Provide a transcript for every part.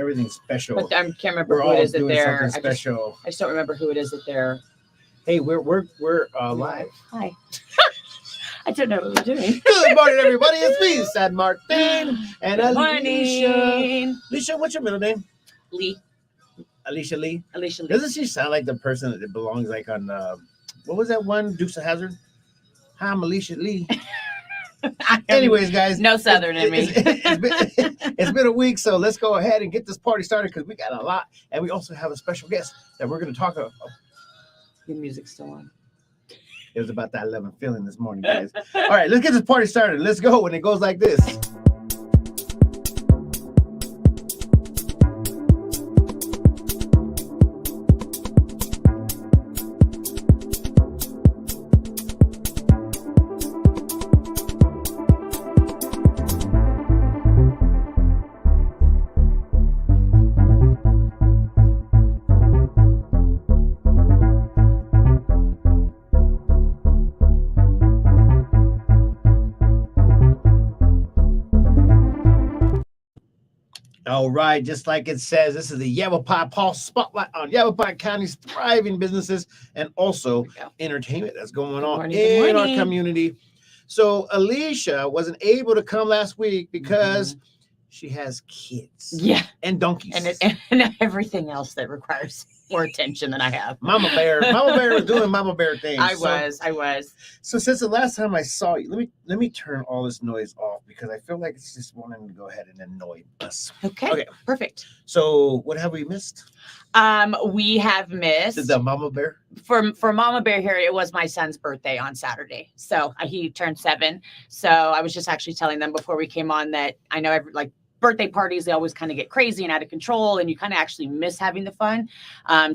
everything special. But I can't remember We're who all it is that doing they're. something special. I just don't remember who it is that they're. Hey, we're live. Hi. I don't know what we're doing. Good morning, everybody. It's me, San Martin, and Good Alicia. morning. Alicia, what's your middle name? Lee. Alicia Lee. Alicia Lee. Doesn't she sound like the person that belongs like on what was that one? Dukes of Hazzard. Hi, I'm Alicia Lee. Anyways, guys, no Southern in me. It's been a week, so let's go ahead and get this party started because we got a lot, and we also have a special guest that we're going to talk about. Your music's still on. It was about that 11 feeling this morning, guys. All right, let's get this party started. Let's go, and it goes like this. All right, just like it says, this is the Yavapai Pulse Spotlight on Yavapai County's thriving businesses and also entertainment that's going on in our community. So Alicia wasn't able to come last week because she has kids. Yeah. And donkeys. And everything else that requires more attention than I have. Mama Bear was doing Mama Bear things. I was. So since the last time I saw you, let me turn all this noise off because I feel like it's just wanting to go ahead and annoy us. Okay. Perfect. So what have we missed? We have missed the Mama Bear. For Mama Bear here, it was my son's birthday on Saturday. So he turned 7. So I was just actually telling them before we came on that I know birthday parties, they always kind of get crazy and out of control and you kind of actually miss having the fun.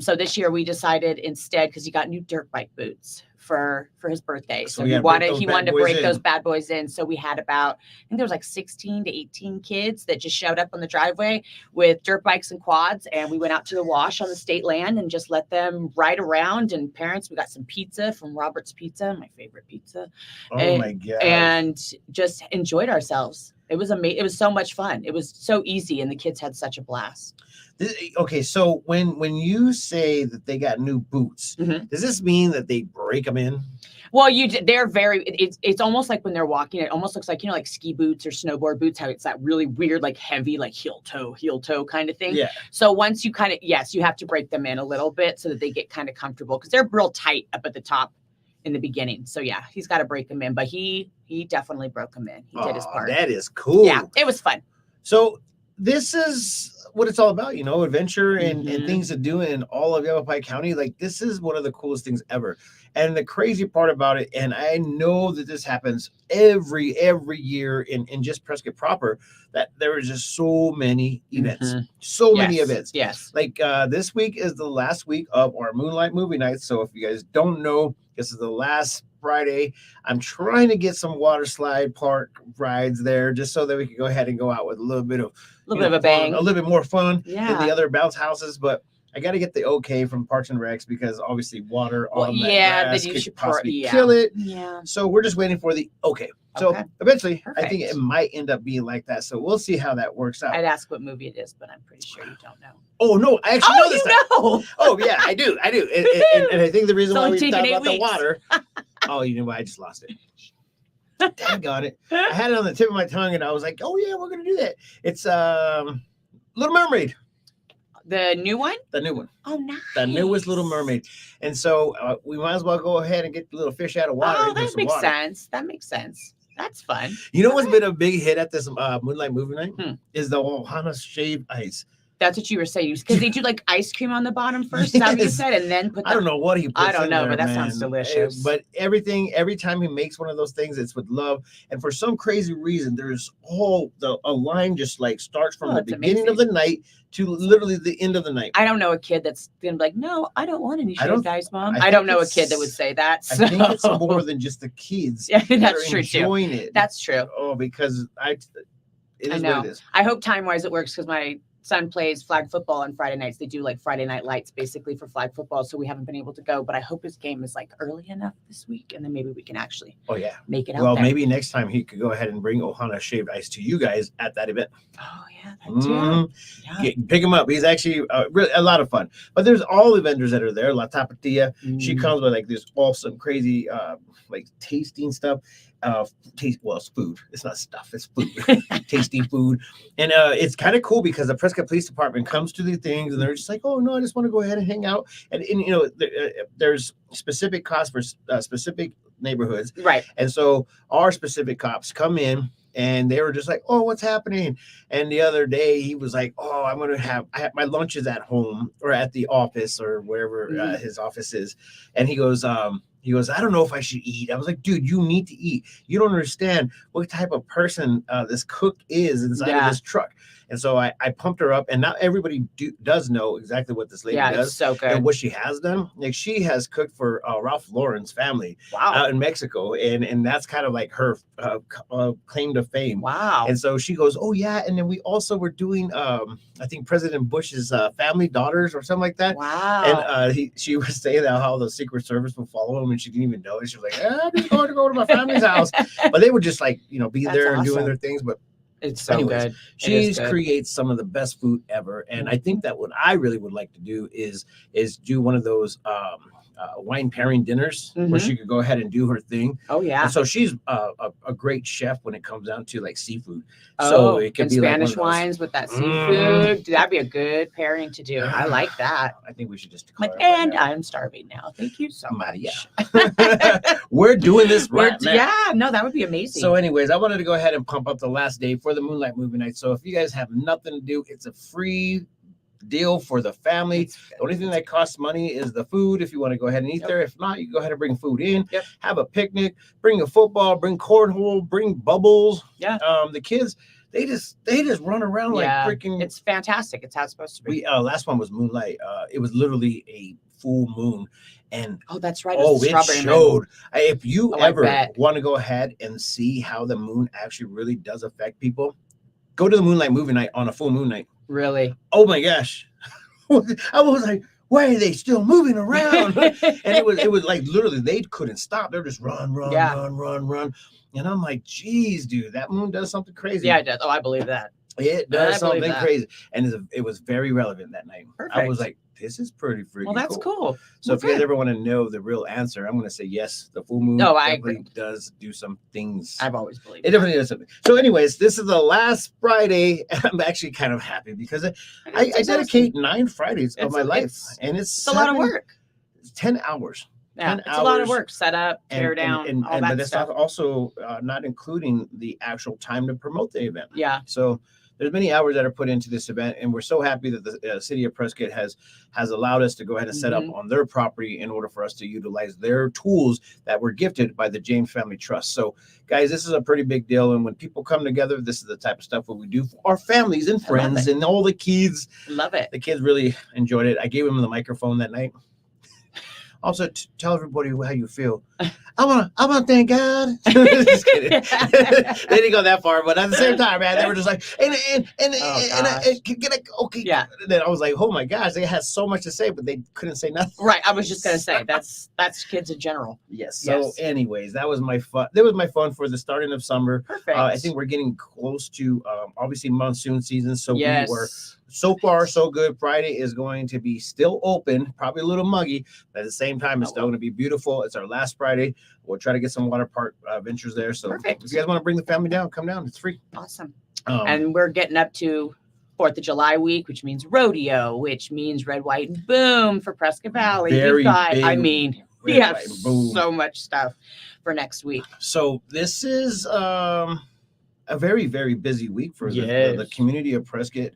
So this year we decided instead, because he got new dirt bike boots for his birthday. So he wanted to break those bad boys in. So we had about, I think there was like 16 to 18 kids that just showed up on the driveway with dirt bikes and quads. And we went out to the wash on the state land and just let them ride around. And parents, we got some pizza from Robert's Pizza, my favorite pizza. My God. And just enjoyed ourselves. It was amazing. It was so much fun. It was so easy, and the kids had such a blast. Okay, so when you say that they got new boots, does this mean that they break them in? Well, they're very. It's almost like when they're walking. It almost looks like like ski boots or snowboard boots. How it's that really weird, like heavy, like heel toe kind of thing. Yeah. So once you you have to break them in a little bit so that they get kind of comfortable because they're real tight up at the top in the beginning. So yeah, he's got to break them in, but he definitely broke them in. He did his part. That is cool. Yeah, it was fun. So this is what it's all about, adventure and things to do in all of Yavapai County. Like this is one of the coolest things ever. And the crazy part about it, and I know that this happens every year in just Prescott proper, that there are just so many events, many events. Yes. Like this week is the last week of our Moonlight Movie Night. So if you guys don't know, this is the last Friday. I'm trying to get some water slide park rides there just so that we can go ahead and go out with a little bit of a bang, a little bit more fun than the other bounce houses. But I got to get the okay from Parks and Recs because obviously water on that grass could possibly kill it. Yeah. So we're just waiting for the okay. So eventually, Perfect. I think it might end up being like that. So we'll see how that works out. I'd ask what movie it is, but I'm pretty sure you don't know. Oh, no, I actually know this stuff. Know. Oh, yeah, I do. And I think the reason why we talked about the water. Oh, you know what? I just lost it. Daggone it. I had it on the tip of my tongue, and I was like, oh, yeah, we're going to do that. It's Little Mermaid. The new one? The new one. Oh, nice. The newest Little Mermaid. And so we might as well go ahead and get the little fish out of water. Oh, that makes sense. That makes sense. That's fun. You know what's been a big hit at this Moonlight Movie Night? Is the Ohana shaved ice. That's what you were saying. Because they do like ice cream on the bottom first, is that what you said? And then put I don't know what he puts I don't know, there, but that man. sounds delicious. But every time he makes one of those things, it's with love. And for some crazy reason, there's a line just like starts from the beginning of the night to literally the end of the night. I don't know a kid that's gonna be like, no, I don't want any shaved ice, Mom. I don't know a kid that would say that. So. I think it's more than just the kids. Yeah, that's true enjoying too. It. That's true. Oh, because it is I know. what it is. I hope time-wise it works because my son plays flag football on Friday nights. They do like Friday night lights basically for flag football. So we haven't been able to go, but I hope his game is like early enough this week. And then maybe we can actually make it out Well, there. maybe next time he could go ahead and bring Ohana shaved ice to you guys at that event. Oh, yeah, that too. Pick him up. He's actually really a lot of fun. But there's all the vendors that are there. La Tapatia, she comes with like this awesome, crazy, like tasting stuff. It's food. It's not stuff. It's food. Tasty food. And it's kind of cool because the Prescott Police Department comes to these things and they're just like, oh, no, I just want to go ahead and hang out. And you know, there's specific costs for specific neighborhoods. Right. And so our specific cops come in and they were just like, oh, what's happening? And the other day he was like, oh, I have my lunches at home or at the office or wherever his office is. And he goes, I don't know if I should eat. I was like, dude, you need to eat. You don't understand what type of person this cook is inside of this truck. And so I pumped her up, and now everybody does know exactly what this lady does. It's so good. And what she has done. Like she has cooked for Ralph Lauren's family out in Mexico, and that's kind of like her claim to fame. Wow. And so she goes, oh yeah, and then we also were doing I think President Bush's family daughters or something like that. Wow. And she was saying that how the Secret Service would follow him, and she didn't even know it. She was like, I'm just going to go to my family's house, but they would just like be there and doing their things, but. It's so good. She creates some of the best food ever. And I think that what I really would like to do is do one of those wine pairing dinners where she could go ahead and do her thing. Oh, yeah. And so she's a great chef when it comes down to like seafood. So it could be Spanish like wines with that seafood. That'd be a good pairing to do. I like that. I think we should just and I'm starving now. Thank you so much. We're doing this right now. Yeah, no, that would be amazing. So anyways, I wanted to go ahead and pump up the last day for the Moonlight Movie Night. So if you guys have nothing to do, it's a free deal for the family. The only thing that costs money is the food if you want to go ahead and eat there. If not, you go ahead and bring food in, have a picnic, bring a football, bring cornhole, bring bubbles. The kids, they just run around like freaking. It's fantastic. It's how it's supposed to be. Last one was Moonlight. It was literally a full moon. And that's right. It showed. If you ever want to go ahead and see how the moon actually really does affect people, go to the Moonlight Movie Night on a full moon night. Really? Oh my gosh. I was like, why are they still moving around? And it was like literally they couldn't stop. They're just run. And I'm like, geez, dude, that moon does something crazy. Yeah, it does. Oh, I believe that. It does something crazy. And it was very relevant that night. Perfect. I was like, this is pretty freaking Well, that's cool. So if you guys ever want to know the real answer, I'm going to say yes. The full moon does do some things. I've always believed it definitely does something. So anyways, this is the last Friday. And I'm actually kind of happy because I dedicate 9 Fridays of my life. And it's a lot of work. It's 10 hours. Yeah, it's a lot of work. Set up, tear down, all that stuff. Also not including the actual time to promote the event. Yeah. So there's many hours that are put into this event, and we're so happy that the city of Prescott has allowed us to go ahead and set up on their property in order for us to utilize their tools that were gifted by the James Family Trust. So, guys, this is a pretty big deal, and when people come together, this is the type of stuff that we do for our families and friends and all the kids. Love it. The kids really enjoyed it. I gave them the microphone that night. Also, tell everybody how you feel. I want to thank God. Just kidding. They didn't go that far, but at the same time, man, they were just like, okay. Yeah. And then I was like, oh my gosh, they had so much to say, but they couldn't say nothing. Right. I was just gonna say that's kids in general. Yes. So, anyways, that was my fun. That was my fun for the starting of summer. Perfect. I think we're getting close to obviously monsoon season, so we were. So far, so good. Friday is going to be still open, probably a little muggy, but at the same time, it's still going to be beautiful. It's our last Friday. We'll try to get some water park ventures there. So if you guys want to bring the family down, come down. It's free. Awesome. And we're getting up to 4th of July week, which means rodeo, which means red, white, and boom for Prescott Valley. We have so much stuff for next week. So this is a very, very busy week for the community of Prescott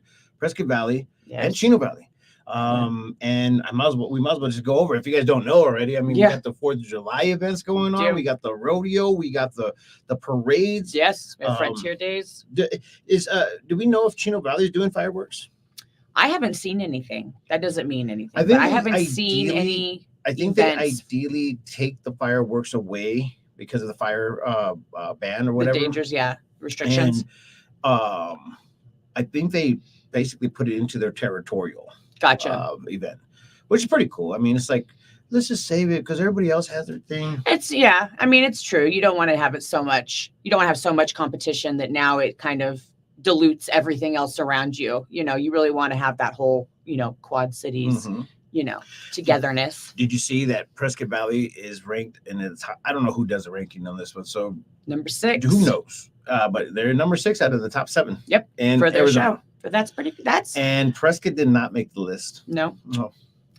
Valley and Chino Valley. And we might as well just go over it. If you guys don't know already, I mean, we got the 4th of July events going on. We got the rodeo. We got the parades. Yes, we have Frontier Days. Do we know if Chino Valley is doing fireworks? I haven't seen anything. That doesn't mean anything. I haven't seen any. I think they ideally take the fireworks away because of the fire ban or whatever. The dangers, restrictions. And I think they basically put it into their territorial Gotcha. Event, which is pretty cool. I mean, it's like, let's just save it because everybody else has their thing. I mean, it's true. You don't want to have it so much. You don't want to have so much competition that now it kind of dilutes everything else around you. You know, you really want to have that whole, Quad Cities, togetherness. Did you see that Prescott Valley is ranked in the top? I don't know who does the ranking on this one. So number 6. Who knows? But they're number 6 out of the top 7. Yep. And for their show. But that's pretty. And Prescott did not make the list. No. No.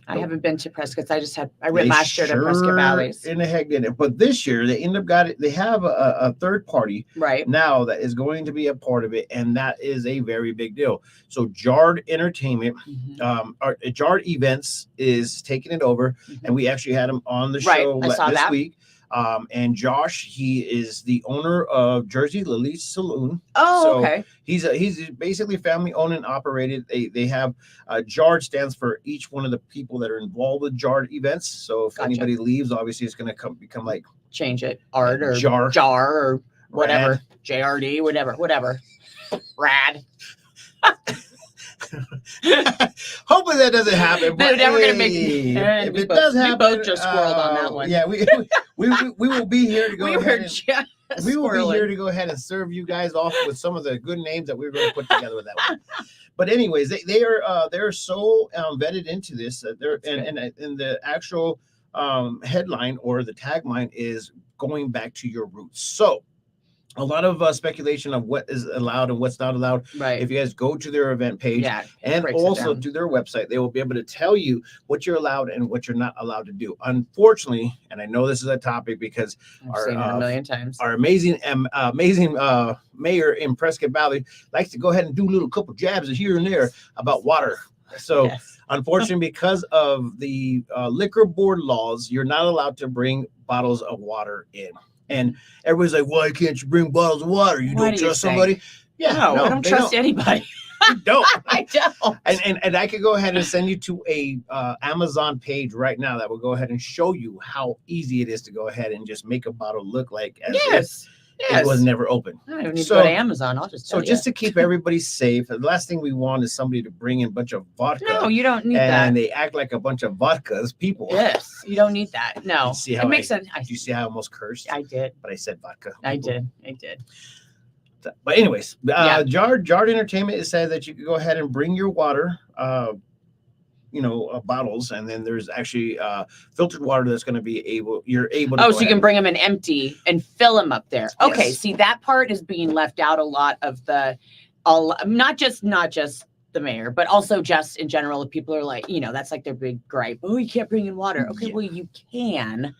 I haven't been to Prescott's. I went last year to Prescott Valleys. In the heck did it. But this year they end up they have a third party right now that is going to be a part of it, and that is a very big deal. So Jard Entertainment, or Jard Events is taking it over, and we actually had him on the show this week. And Josh, he is the owner of Jersey Lily's Saloon. Oh, so okay. He's basically family owned and operated. They have Jard stands for each one of the people that are involved with Jard events. So if anybody leaves, obviously it's going to become like change it Art or Jar or whatever, JRD, whatever. Rad. Hopefully that doesn't happen. But we're gonna make if it does happen, we both just squirreled on that one. Yeah, we will be here to go ahead. We will be here to go ahead and serve you guys off with some of the good names that we're going to put together with that one. But anyways, they're so vetted into this. And the actual headline or the tagline is going back to your roots. So a lot of speculation of what is allowed and what's not allowed. Right. If you guys go to their event page and also to their website, they will be able to tell you what you're allowed and what you're not allowed to do. Unfortunately, and I know this is a topic because I've seen it a million times. Our amazing mayor in Prescott Valley likes to go ahead and do a little couple jabs here and there about water. So unfortunately, because of the liquor board laws, you're not allowed to bring bottles of water in. And everybody's like, why can't you bring bottles of water? You don't trust somebody? Yeah, no, I don't trust anybody. You don't. I don't. And I could go ahead and send you to a Amazon page right now that will go ahead and show you how easy it is to go ahead and just make a bottle look like as if it was never open. I don't need to go to Amazon. I'll just tell you. Just to keep everybody safe, the last thing we want is somebody to bring in a bunch of vodka. No, you don't need that. And they act like a bunch of vodkas people. Yes, you don't need that. No, it makes sense. Do you see how I almost cursed? I did. But I said vodka. I did. But anyways, Jard Entertainment has said that you can go ahead and bring your water, bottles, and then there's actually filtered water that's going to be you're able to. Oh, so you can bring them in empty and fill them up there. Yes. Okay, see, that part is being left out a lot of not just the mayor, but also just in general. People are like, that's like their big gripe. Oh, you can't bring in water. Okay, well, you can.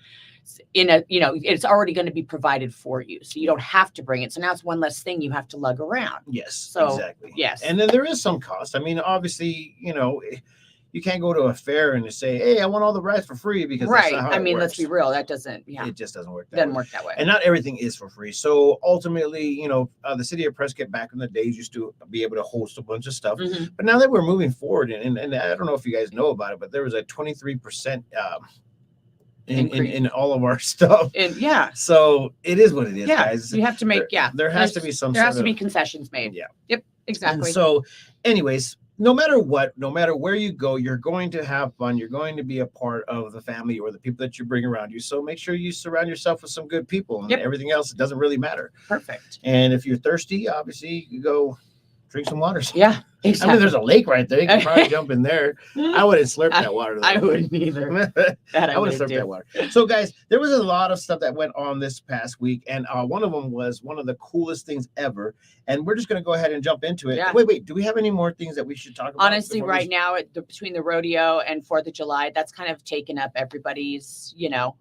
It's already going to be provided for you, so you don't have to bring it. So now it's one less thing you have to lug around. Yes, so, exactly. Yes, and then there is some cost. I mean, obviously, you can't go to a fair and just say, "Hey, I want all the rides for free," because that's not how it works. Let's be real. That doesn't. Yeah, it just doesn't work. Work that way. And not everything is for free. So ultimately, the city of Prescott back in the days used to be able to host a bunch of stuff. Mm-hmm. But now that we're moving forward, and I don't know if you guys know about it, but there was a 23%. In all of our stuff. So it is what it is, guys. You have to make, there has to be some there has to be concessions made. Yeah. Yep, exactly. And so anyways, no matter where you go, you're going to have fun. You're going to be a part of the family or the people that you bring around you. So make sure you surround yourself with some good people, and everything else, it doesn't really matter. Perfect. And if you're thirsty, obviously you go drink some water. Yeah, exactly. I mean, there's a lake right there. You can probably jump in there. I wouldn't slurp that water, though. I wouldn't either. I wouldn't slurp that water. So, guys, there was a lot of stuff that went on this past week, and one of them was one of the coolest things ever. And we're just going to go ahead and jump into it. Yeah. Wait. Do we have any more things that we should talk about? Honestly, right now, between the rodeo and 4th of July, that's kind of taken up everybody's,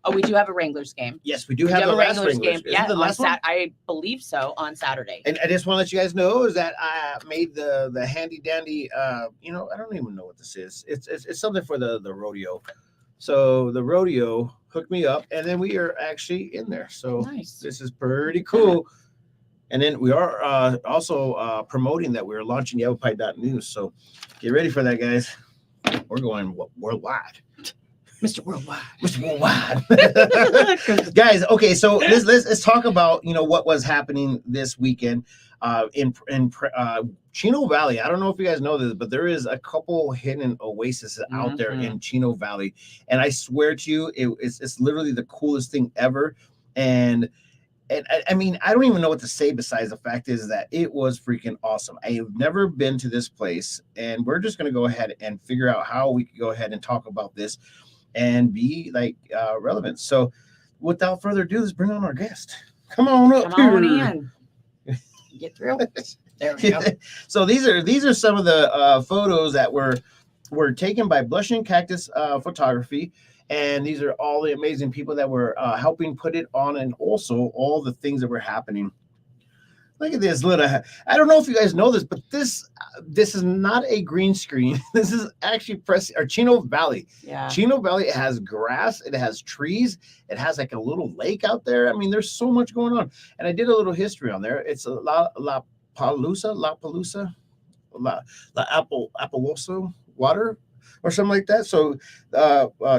Oh, we do have a Wranglers game. Yes, we do have the last Wranglers game. Yeah, the last one? I believe so, on Saturday. And I just want to let you guys know is that I made the handy dandy, I don't even know what this is. It's something for the rodeo. So the rodeo hooked me up, and then we are actually in there. So This is pretty cool. And then we are also promoting that we're launching Yavapai.news. So get ready for that, guys. We're going worldwide. Mr. Worldwide. Mr. Worldwide. Guys, okay, so let's talk about what was happening this weekend. in Chino Valley. I don't know if you guys know this, but there is a couple hidden oases out there in Chino Valley, and I swear to you, it's literally the coolest thing ever. And I mean, I don't even know what to say besides the fact is that it was freaking awesome. I have never been to this place, and we're just going to go ahead and figure out how we can go ahead and talk about this and be like relevant. So without further ado, let's bring on our guest. Come on up in. Get through. There we go. So these are some of the photos that were taken by Blushing Cactus Photography. And these are all the amazing people that were helping put it on, and also all the things that were happening. Look at this little. I don't know if you guys know this, but this is not a green screen. This is actually Chino Valley. Yeah. Chino Valley, it has grass, it has trees, it has like a little lake out there. I mean, there's so much going on. And I did a little history on there. It's a La Palusa, Appalosa water, or something like that. So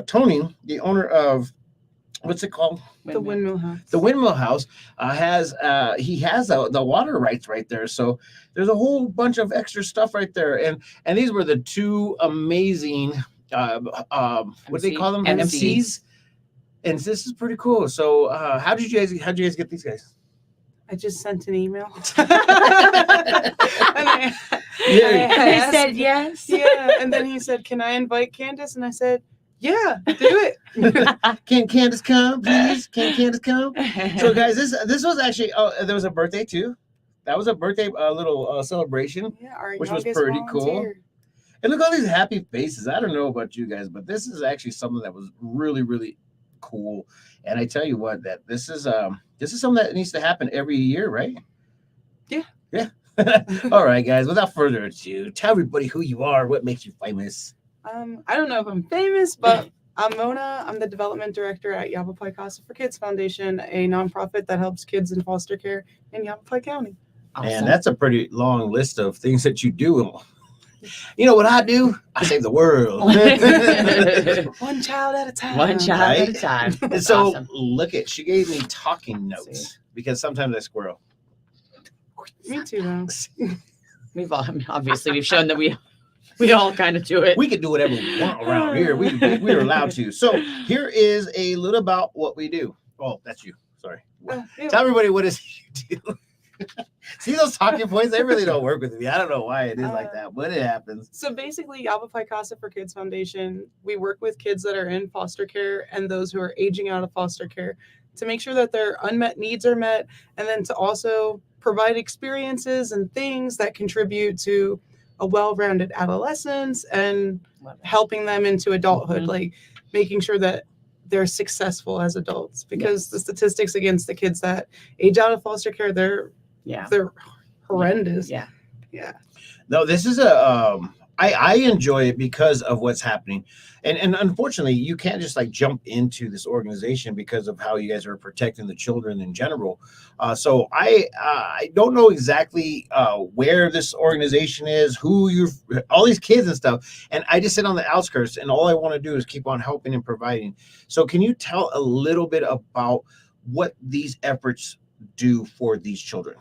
Tony, the owner of, what's it called? The Windmill House. The Windmill House has the water rights right there. So there's a whole bunch of extra stuff right there. And these were the two amazing what do they call them? MCs. And this is pretty cool. So how'd you guys get these guys? I just sent an email. They said yes. Yeah, and then he said, "Can I invite Candace?" And I said, "Yeah, do it." Can Candace come, please? Can Candace come? So, guys, this was actually there was a birthday too. That was a birthday little celebration, which was pretty cool. And look at all these happy faces. I don't know about you guys, but this is actually something that was really, really cool. And I tell you what, that this is something that needs to happen every year, right? Yeah. All right, guys. Without further ado, tell everybody who you are. What makes you famous? I don't know if I'm famous, but I'm Mona. I'm the development director at Yavapai County for Kids Foundation, a nonprofit that helps kids in foster care in Yavapai County. Awesome. And that's a pretty long list of things that you do. You know what I do? I save the world. One child at a time. One child at a time. And so awesome. Look at, she gave me talking notes because sometimes I squirrel. Me too, though. We've shown that we all kind of do it. We can do whatever we want around here. We're allowed to. So here is a little about what we do. Oh, that's you. Sorry. Tell everybody what it is you do. See those talking points? They really don't work with me. I don't know why it is like that, but it happens. So basically, Yavapai County for Kids Foundation, we work with kids that are in foster care and those who are aging out of foster care to make sure that their unmet needs are met, and then to also provide experiences and things that contribute to a well-rounded adolescence and helping them into adulthood, like making sure that they're successful as adults, because the statistics against the kids that age out of foster care, they're horrendous. Yeah. No, this is I enjoy it because of what's happening. And unfortunately, you can't just like jump into this organization because of how you guys are protecting the children in general. So I don't know exactly where this organization is, all these kids and stuff. And I just sit on the outskirts, and all I want to do is keep on helping and providing. So can you tell a little bit about what these efforts do for these children?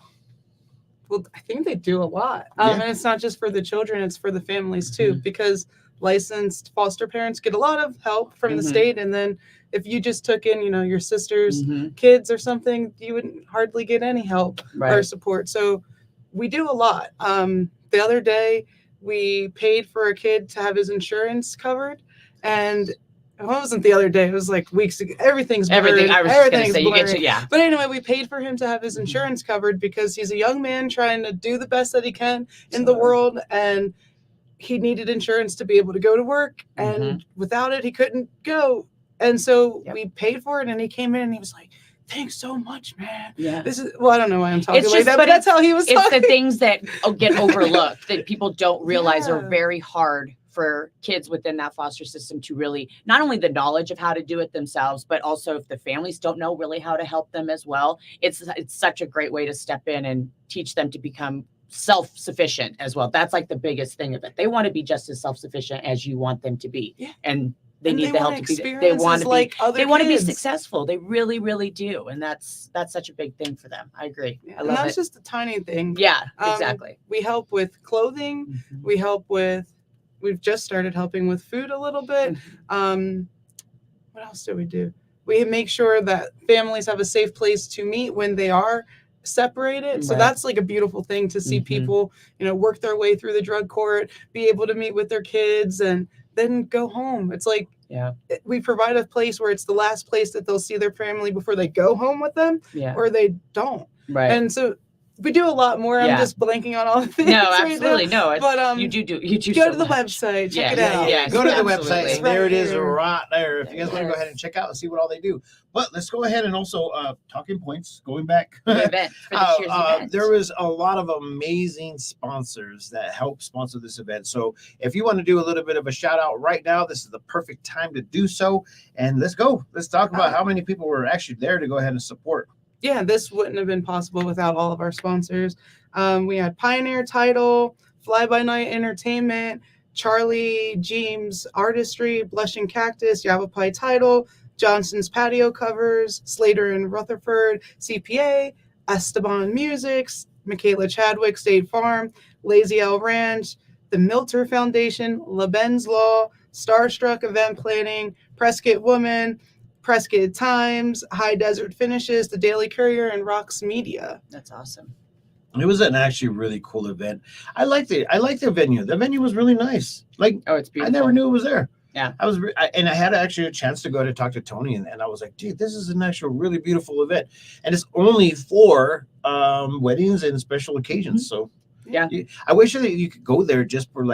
Well, I think they do a lot. And it's not just for the children, it's for the families too, because licensed foster parents get a lot of help from the state. And then if you just took in, your sister's kids or something, you wouldn't hardly get any help or support. So we do a lot. The other day, we paid for a kid to have his insurance covered. And it wasn't the other day. It was like weeks ago. Everything's blurred. Everything's blurred. But anyway, we paid for him to have his insurance covered because he's a young man trying to do the best that he can in the world. And he needed insurance to be able to go to work. And without it, he couldn't go. And so we paid for it. And he came in and he was like, "Thanks so much, man." Yeah. I don't know why I'm talking like that, but that's how he was talking. It's the things that get overlooked that people don't realize are very hard for kids within that foster system to really, not only the knowledge of how to do it themselves, but also if the families don't know really how to help them as well. It's such a great way to step in and teach them to become self-sufficient as well. That's like the biggest thing of it. They want to be just as self-sufficient as you want them to be. Yeah. And they And need the help want to be. They want to be. like other They want to be kids. successful. They really, really do, and that's such a big thing for them. I agree. Yeah, I and love that's it. just a tiny thing. Yeah, Um, exactly. We help with clothing. Mhm. We help with. We've just started helping with food a little bit. What else do? We make sure that families have a safe place to meet when they are separated. So Right. that's like a beautiful thing to see Mhm. people, work their way through the drug court, be able to meet with their kids, and then go home. It's like Yeah. we provide a place where it's the last place that they'll see their family before they go home with them, Yeah. or they don't. Right. And so we do a lot more. I'm Yeah. just blanking on all the things. No, right absolutely now. no. But you do go so to the much. website, check Yeah, it yeah, out. yeah. Go to the Absolutely. website, It's and there right it is here. right there. If you guys want to go Yes. ahead and check out and see what all they do. But let's go ahead and also talking points, going back. The event for this year's event. There was a lot of amazing sponsors that helped sponsor this event. So if you want to do a little bit of a shout out right now, this is the perfect time to do so. And let's go. Let's talk about how many people were actually there to go ahead and support. Yeah, this wouldn't have been possible without all of our sponsors. We had Pioneer Title, Fly By Night Entertainment, Charlie James Artistry, Blushing Cactus, Yavapai Title, Johnson's Patio Covers, Slater and Rutherford, CPA, Esteban Musics, Michaela Chadwick, State Farm, Lazy L Ranch, the Milter Foundation, LeBen's Law, Starstruck Event Planning, Prescott Woman, Prescott Times, High Desert Finishes, The Daily Courier, and Rocks Media. That's awesome. It was an actually really cool event. I liked it. I liked the venue. The venue was really nice. Like, It's beautiful. I never knew it was there. Yeah. And I had actually a chance to go to talk to Tony, and I was like, dude, this is an actual really beautiful event. And it's only for weddings and special occasions. So Yeah. I wish that you could go there just for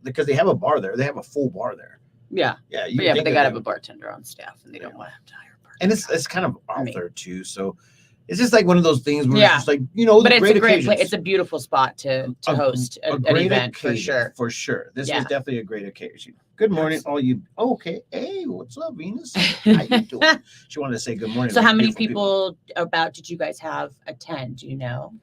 because they have a bar there. They have a full bar there. Yeah. Yeah. But they got to have a bartender on staff, and they don't want to have to hire a bartender. And it's kind of out there too. So it's just like one of those things where it's just like, but it's great a great occasions. place. It's a beautiful spot to host an event for sure. For sure. This Yeah. was definitely a great occasion. Good morning, all you. Okay. Hey, what's up, Venus? How you doing? She wanted to say good morning. So to how many beautiful people did you guys have attend? Do you know?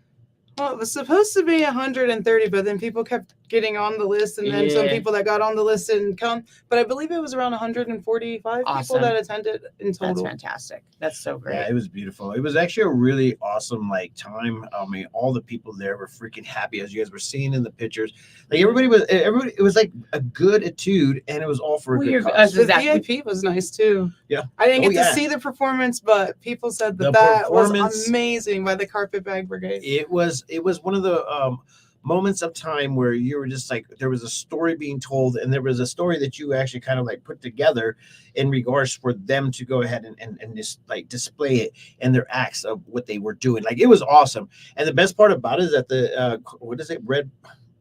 Well, it was supposed to be 130, but then people kept getting on the list, and then some Yeah. people that got on the list didn't come. But I believe it was around 145 Awesome. people that attended in total. That's fantastic. That's so great. Yeah, it was beautiful. It was actually a really awesome time. I mean, all the people there were freaking happy, as you guys were seeing in the pictures. Like everybody. It was like a good attitude, and it was all for a good cause. The Exactly. VIP was nice too. Yeah. I didn't Oh, get yeah. to see the performance, but people said The that was performance- amazing by the Carpetbag Brigade. It was one of the moments of time where you were just like, there was a story being told, and there was a story that you actually kind of like put together in regards for them to go ahead and just like display it in their acts of what they were doing. Like, it was awesome. And the best part about it is that the what is it,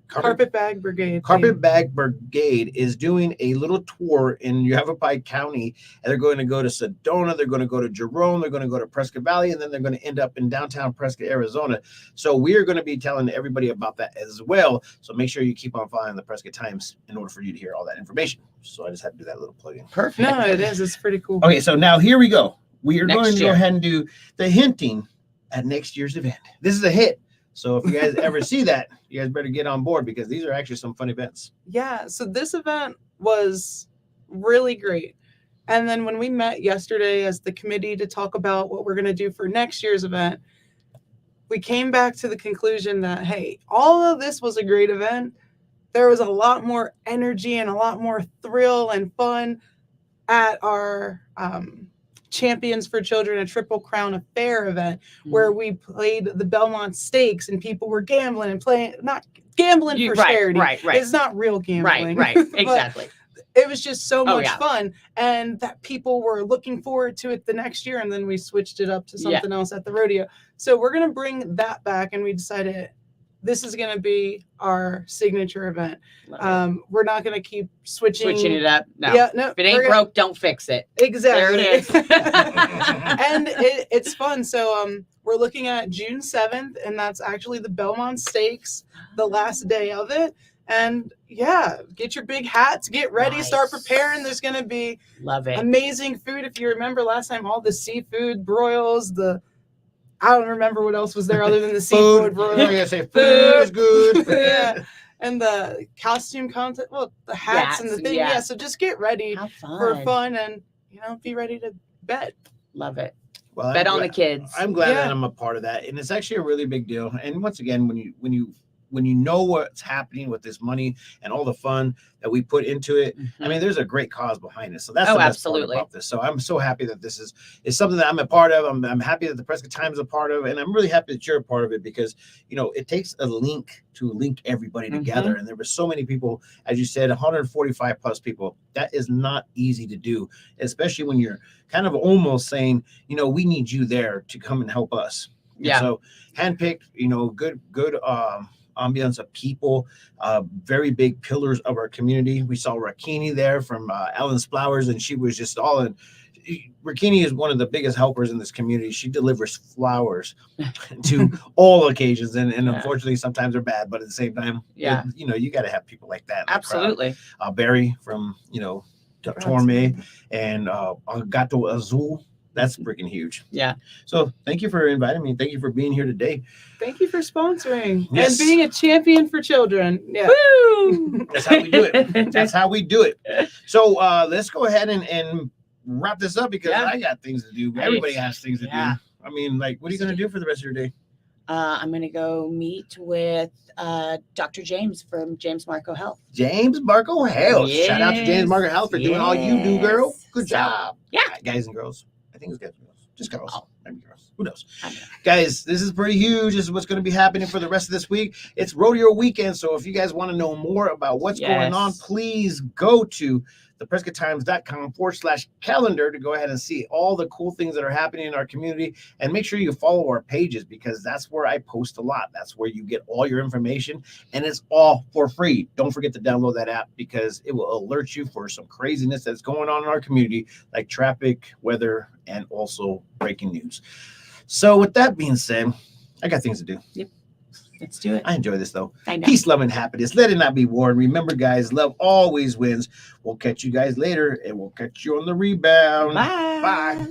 Carpetbag Brigade. Carpetbag Brigade is doing a little tour in Yavapai County, and they're going to go to Sedona, they're going to go to Jerome, they're going to go to Prescott Valley, and then they're going to end up in downtown Prescott, Arizona. So we are going to be telling everybody about that as well. So make sure you keep on following the Prescott Times in order for you to hear all that information. So I just had to do that little plug in. Perfect. No, it is. It's pretty cool. Okay, so now here we go. We are Next going to year. go ahead and do the hinting at next year's event. This is a hit. So if you guys ever see that, you guys better get on board, because these are actually some fun events. Yeah, so this event was really great. And then when we met yesterday as the committee to talk about what we're going to do for next year's event, we came back to the conclusion that, hey, all of this was a great event. There was a lot more energy and a lot more thrill and fun at our Champions for Children, a Triple Crown Affair event, where we played the Belmont Stakes and people were gambling and playing, not gambling for charity. Right. It's not real gambling. Right. But Exactly. it was just so much yeah. fun, and that people were looking forward to it the next year. And then we switched it up to something else at the rodeo. So we're going to bring that back, and we decided this is going to be our signature event. We're not going to keep switching it up. No. Yeah, no. If it ain't broke, don't fix it. Exactly. There it is. And it's fun. So we're looking at June 7th, and that's actually the Belmont Stakes, the last day of it. And yeah, get your big hats, get ready, start preparing. There's going to be amazing food. If you remember last time, all the seafood broils, I don't remember what else was there other than the seafood broil. Food is good. Yeah. and the costume contest. Well, the hats and the thing. yeah. Yeah. So just get ready Have fun. for fun and be ready to bet. Love it. Well, Bet on the kids. I'm glad Yeah. that I'm a part of that, and it's actually a really big deal. And once again, when you know what's happening with this money and all the fun that we put into it, I mean, there's a great cause behind it. So that's the best part about this. So I'm so happy that this is something that I'm a part of. I'm happy that the Prescott Times is a part of, and I'm really happy that you're a part of it because it takes a link to link everybody together. And there were so many people, as you said, 145 plus people. That is not easy to do, especially when you're kind of almost saying, we need you there to come and help us. Yeah. And so handpicked, good ambiance of people, very big pillars of our community. We saw Rakini there from Ellen's Flowers, and she was just all in. Rakini is one of the biggest helpers in this community. She delivers flowers to all occasions, and unfortunately sometimes they're bad, but at the same time, you got to have people like that. Absolutely. Barry from Torme and Gato Azul. That's freaking huge. Yeah. So thank you for inviting me. Thank you for being here today. Thank you for sponsoring and being a champion for children. Yeah. Woo! That's how we do it. That's how we do it. So let's go ahead and wrap this up because I got things to do. Everybody has things to do. I mean, what are you going to do for the rest of your day? I'm going to go meet with Dr. James from James Marco Health. James Marco Health. Yes. Shout out to James Marco Health for doing all you do, girl. Good job. Yeah. Guys and girls. I think it's guys and girls. Just girls. Oh. Maybe girls. Who knows? Guys, this is pretty huge. This is what's going to be happening for the rest of this week. It's rodeo weekend. So if you guys want to know more about what's going on, please go to theprescottimes.com/calendar to go ahead and see all the cool things that are happening in our community, and make sure you follow our pages because that's where I post a lot. That's where you get all your information, and it's all for free. Don't forget to download that app because it will alert you for some craziness that's going on in our community, like traffic, weather, and also breaking news. So with that being said, I got things to do. Yep. Let's do it. I enjoy this though. I know. Peace, love, and happiness. Let it not be war. And remember, guys, love always wins. We'll catch you guys later, and we'll catch you on the rebound. Bye. Bye.